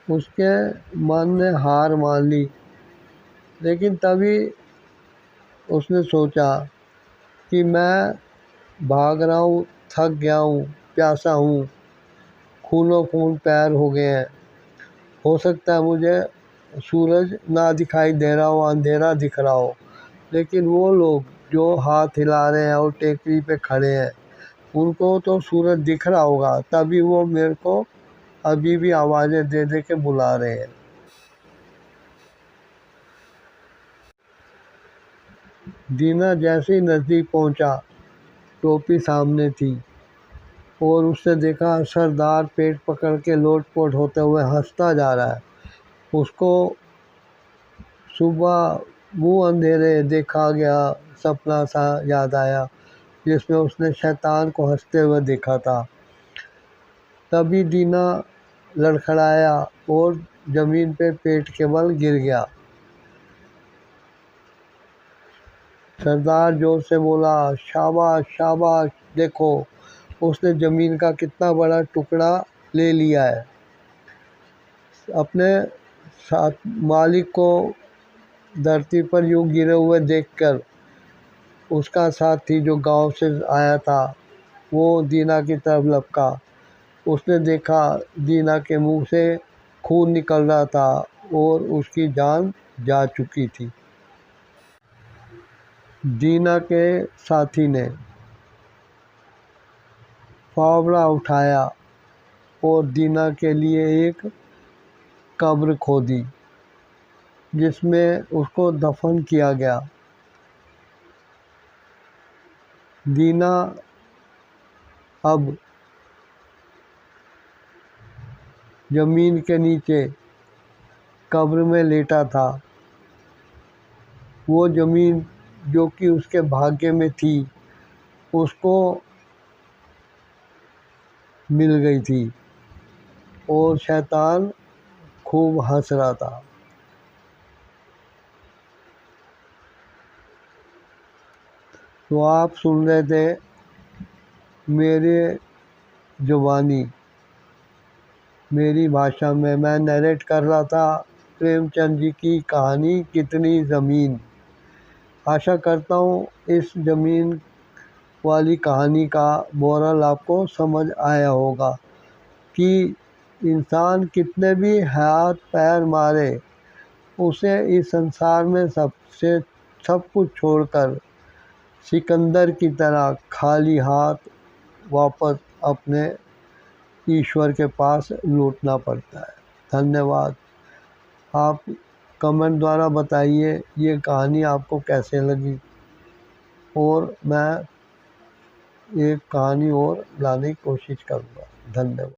उसके मन ने हार मान ली, लेकिन तभी उसने सोचा कि मैं भाग रहा हूँ, थक गया हूँ, प्यासा हूँ, खूनों खून पैर हो गए हैं। हो सकता है मुझे सूरज ना दिखाई दे रहा हो, अंधेरा दिख रहा हो, लेकिन वो लोग जो हाथ हिला रहे हैं और टेकरी पे खड़े हैं, उनको तो सूरज दिख रहा होगा, तभी वो मेरे को अभी भी आवाज़ें दे दे के बुला रहे हैं। दीना जैसे ही नज़दीक पहुंचा, टोपी सामने थी और उसने देखा सरदार पेट पकड़ के लोट-पोट होते हुए हंसता जा रहा है। उसको सुबह मुँह अंधेरे देखा गया सपना सा याद आया, जिसमें उसने शैतान को हंसते हुए देखा था। तभी दीना लड़खड़ाया और ज़मीन पे पेट के बल गिर गया। सरदार जोर से बोला, शाबाश शाबाश, देखो उसने ज़मीन का कितना बड़ा टुकड़ा ले लिया है। अपने साथ मालिक को धरती पर यूँ गिरे हुए देखकर उसका साथी जो गांव से आया था, वो दीना की तरफ लपका। उसने देखा दीना के मुंह से खून निकल रहा था और उसकी जान जा चुकी थी। दीना के साथी ने फावड़ा उठाया और दीना के लिए एक कब्र खोदी, जिसमें उसको दफन किया गया। दीना अब ज़मीन के नीचे कब्र में लेटा था। वो ज़मीन जो कि उसके भाग्य में थी, उसको मिल गई थी और शैतान खूब हंस रहा था। तो आप सुन रहे थे मेरे ज़ुबानी, मेरी भाषा में मैं नरेट कर रहा था प्रेमचंद जी की कहानी कितनी ज़मीन। आशा करता हूँ इस ज़मीन वाली कहानी का मोरल आपको समझ आया होगा कि इंसान कितने भी हाथ पैर मारे, उसे इस संसार में सब कुछ छोड़कर सिकंदर की तरह खाली हाथ वापस अपने ईश्वर के पास लौटना पड़ता है। धन्यवाद। आप कमेंट द्वारा बताइए ये कहानी आपको कैसे लगी, और मैं एक कहानी और लाने की कोशिश करूँगा। धन्यवाद।